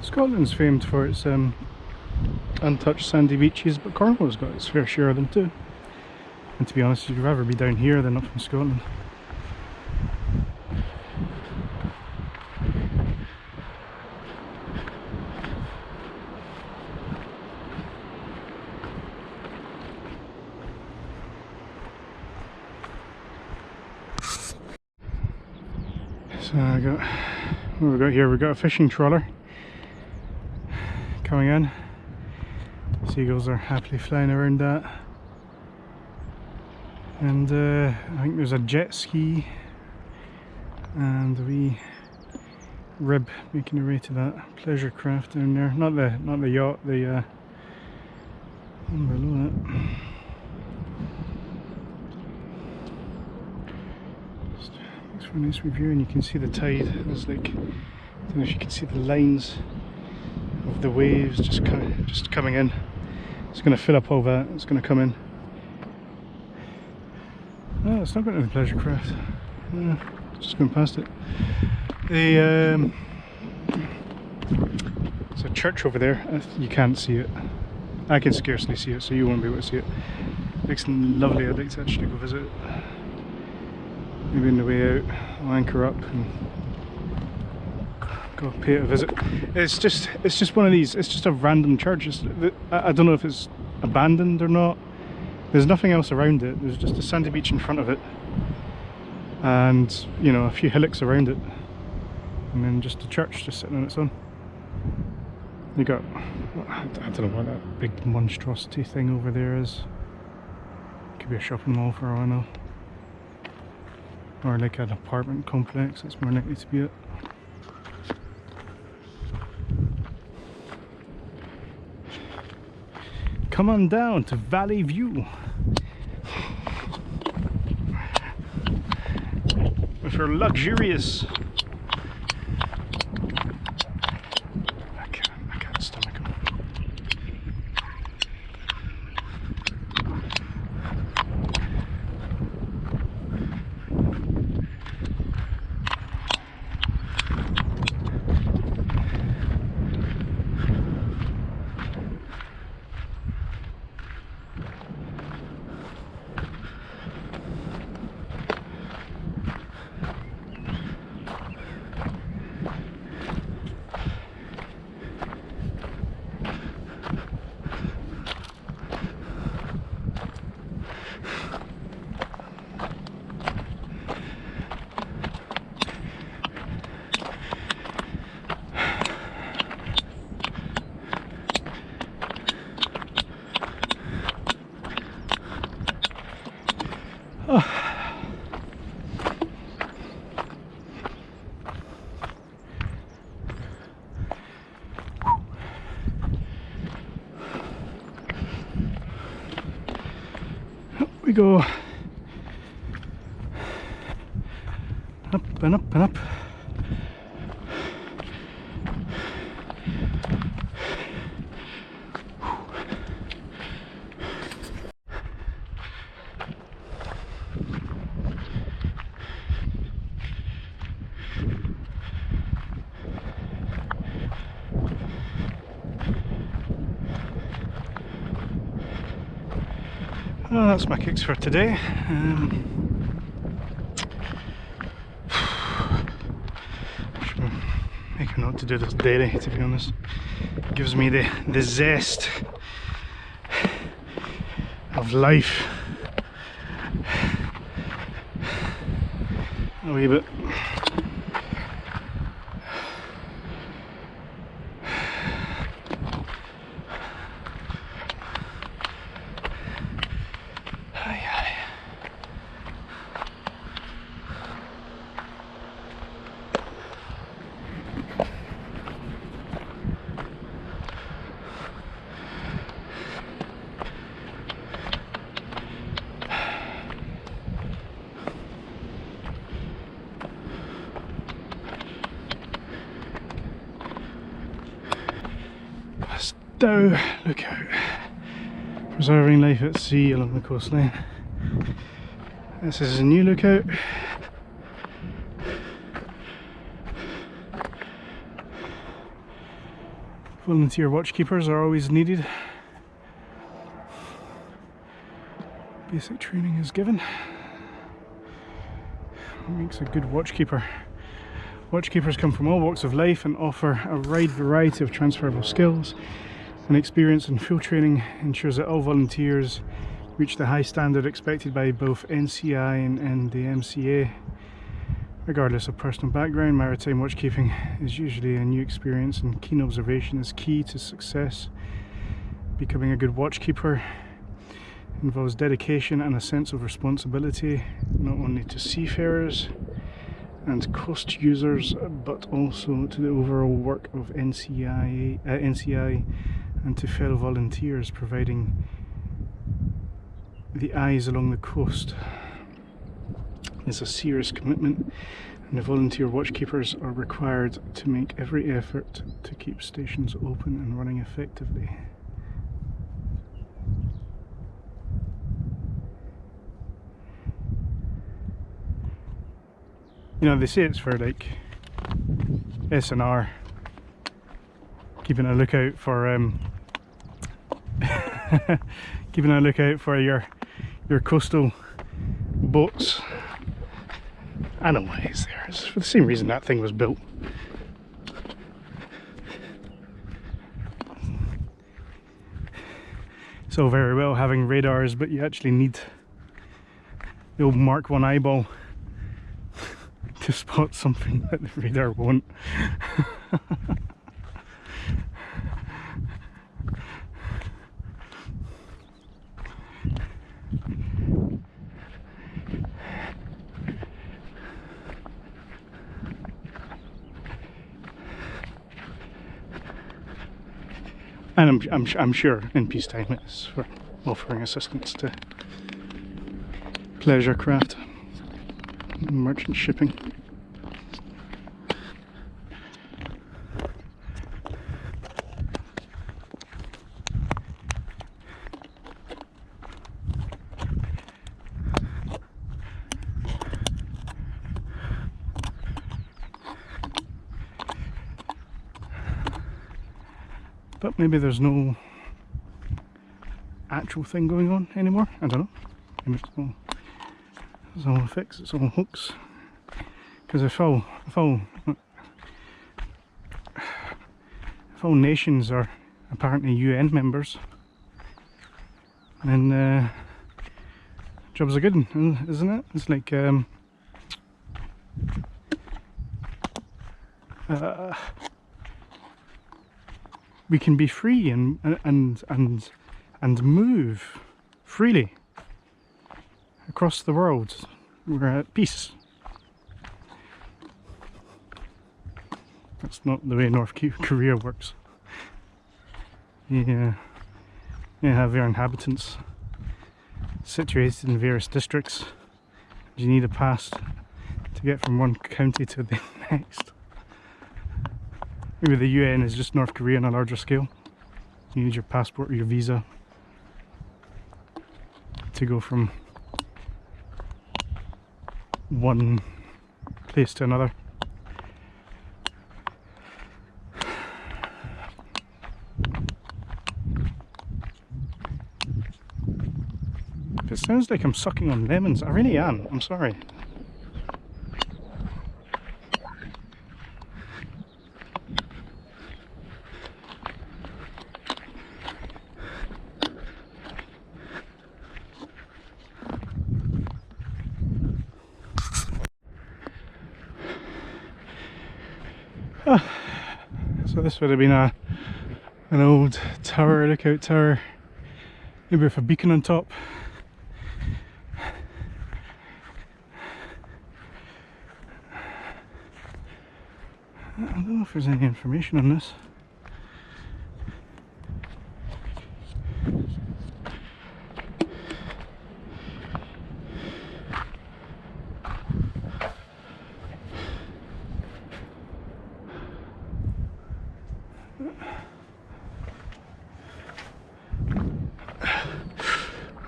Scotland's famed for its untouched sandy beaches, but Cornwall's got its fair share of them too. And to be honest, you'd rather be down here than up in Scotland. So what have we got here? We've got a fishing trawler coming in. Seagulls are happily flying around that. And I think there's a jet ski and a wee rib making their way to that pleasure craft down there. Not the yacht, the one below it. Looks for a nice review, and you can see the tide. There's like, I don't know if you can see the lines of the waves just coming in. It's going to fill up all that. It's going to come in. Oh, it's not going to the pleasure craft. It's just going past it. There's a church over there. You can't see it. I can scarcely see it, so you won't be able to see it. It looks lovely. I'd like to actually go visit it. Maybe on the way out, I'll anchor up and go pay it a visit. It's just one of these. It's just a random church. I don't know if it's abandoned or not. There's nothing else around it. There's just a sandy beach in front of it, and you know, a few hillocks around it, and then just a church just sitting on its own. You got, I don't know what that big monstrosity thing over there is. Could be a shopping mall for all I know, or like an apartment complex. That's more likely to be it. Come on down to Valley View with your luxurious. I can't stomach them. We go up and up and up. Well, that's my kicks for today. Make a note to do this daily, to be honest. It gives me the zest of life a wee bit. Padstow lookout, preserving life at sea along the coastline. This is a new lookout. Volunteer watchkeepers are always needed. Basic training is given. What makes a good watchkeeper? Watchkeepers come from all walks of life and offer a wide variety of transferable skills, and experience and full training ensures that all volunteers reach the high standard expected by both NCI and the MCA. Regardless of personal background, maritime watchkeeping is usually a new experience, and keen observation is key to success. Becoming a good watchkeeper involves dedication and a sense of responsibility, not only to seafarers and coast users, but also to the overall work of NCI and to fellow volunteers, providing the eyes along the coast. It's a serious commitment, and the volunteer watchkeepers are required to make every effort to keep stations open and running effectively. You know, they say it's for like S&R, keeping a lookout for keeping a lookout for your coastal boats. I know why it's there. It's for the same reason that thing was built. It's all very well having radars, but you actually need the old Mark 1 eyeball to spot something that the radar won't. And I'm sure in peacetime it's for offering assistance to pleasure craft and merchant shipping. But maybe there's no actual thing going on anymore. I don't know. Maybe it's all a fix, it's all hooks. Because if all nations are apparently UN members, then jobs are good, isn't it? It's like we can be free and move freely across the world. We're at peace. That's not the way North Korea works. You have your inhabitants situated in various districts. You need a pass to get from one county to the next. Maybe the UN is just North Korea on a larger scale. You need your passport or your visa to go from one place to another. If it sounds like I'm sucking on lemons, I really am. I'm sorry. So this would have been an old tower, lookout tower, maybe with a beacon on top. I don't know if there's any information on this.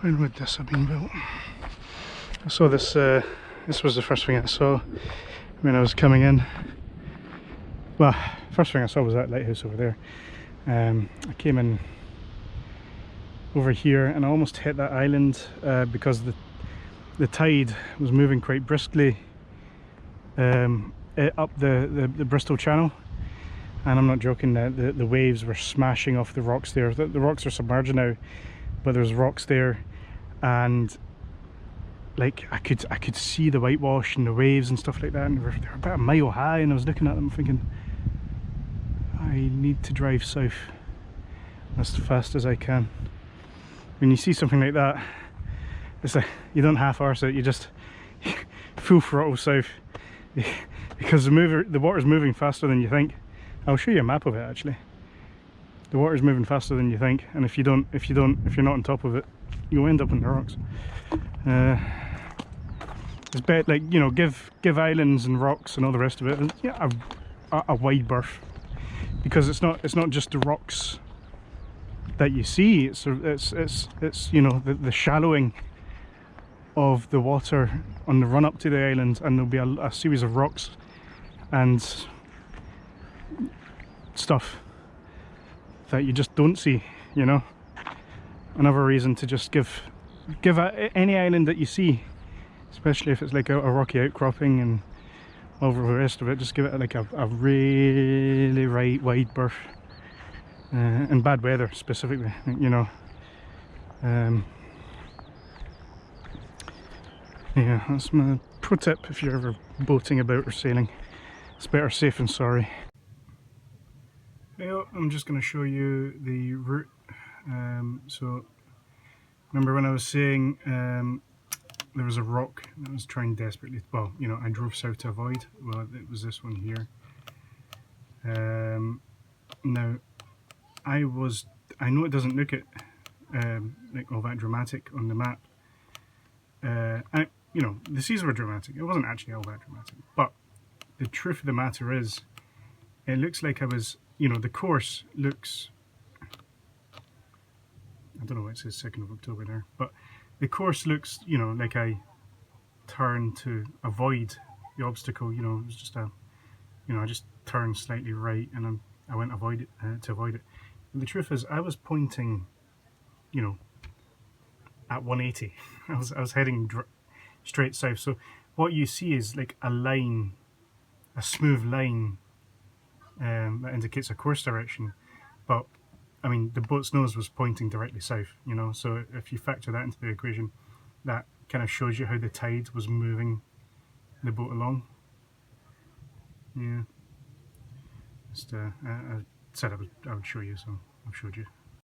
When would this have been built? I saw this, this was the first thing I saw when I was coming in. Well, first thing I saw was that lighthouse over there, I came in over here and I almost hit that island because the tide was moving quite briskly up the Bristol Channel, and I'm not joking, the waves were smashing off the rocks there. The rocks are submerged now, but there's rocks there, and like I could see the whitewash and the waves and stuff like that, and they were about a mile high, and I was looking at them thinking, I need to drive south as fast as I can. When you see something like that, it's like you don't half-arse it, you just full throttle south, because the water's moving faster than you think. I'll show you a map of it actually. The water's moving faster than you think, and if you're not on top of it, you'll end up on the rocks. It's better, like, you know, give islands and rocks and all the rest of it, yeah, a wide berth, because it's not just the rocks that you see. It's you know, the shallowing of the water on the run up to the island, and there'll be a series of rocks and stuff that you just don't see, you know. Another reason to just give any island that you see, especially if it's like a rocky outcropping and over the rest of it, just give it like a really wide berth, in bad weather specifically, you know. Yeah, that's my pro tip if you're ever boating about or sailing. It's better safe than sorry. Well, I'm just going to show you the route. So remember when I was saying there was a rock that I was trying desperately, well, you know, I drove south to avoid. Well, it was this one here. Now I know it doesn't look like all that dramatic on the map. You know, the seas were dramatic. It wasn't actually all that dramatic, but the truth of the matter is, it looks like I was, you know, the course looks, I don't know, it says 2nd of October there, but the course looks, you know, like I turned to avoid the obstacle. You know, it was just you know, I just turned slightly right and I went to avoid it. But the truth is, I was pointing, you know, at 180. I was heading straight south. So what you see is like a line, a smooth line that indicates a course direction. But I mean, the boat's nose was pointing directly south, you know. So if you factor that into the equation, that kind of shows you how the tide was moving the boat along. Yeah. Just I said I would show you, so I've showed you.